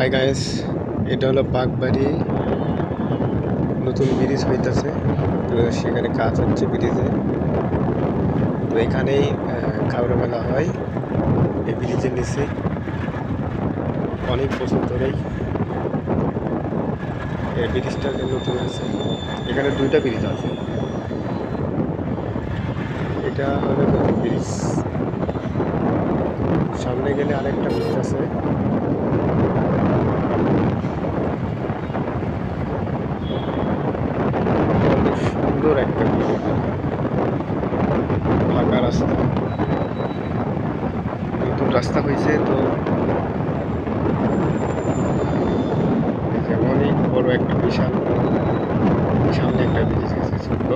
Hi guys, এটা হলো বাগবাড়ি নতুন ব্রিজ হইতেছে। তো সেখানে কাজ হচ্ছে ব্রিজে। তো এখানেই খাওয়ার মেলা হয় এই ব্রিজের নিচে অনেক বছর ধরেই। এই ব্রিজটা নতুন হয়েছে। এখানে দুইটা ব্রিজ আছে। এটা হলো নতুন ব্রিজ। সামনে গেলে আরেকটা ব্রিজ আছে। অনেক সুন্দর একটা ব্রিজ, ফাঁকা রাস্তা, নতুন রাস্তা হয়েছে। তো অনেক বড় একটা বিশাল, সামনে একটা ব্রিজ আছে ছোট্ট।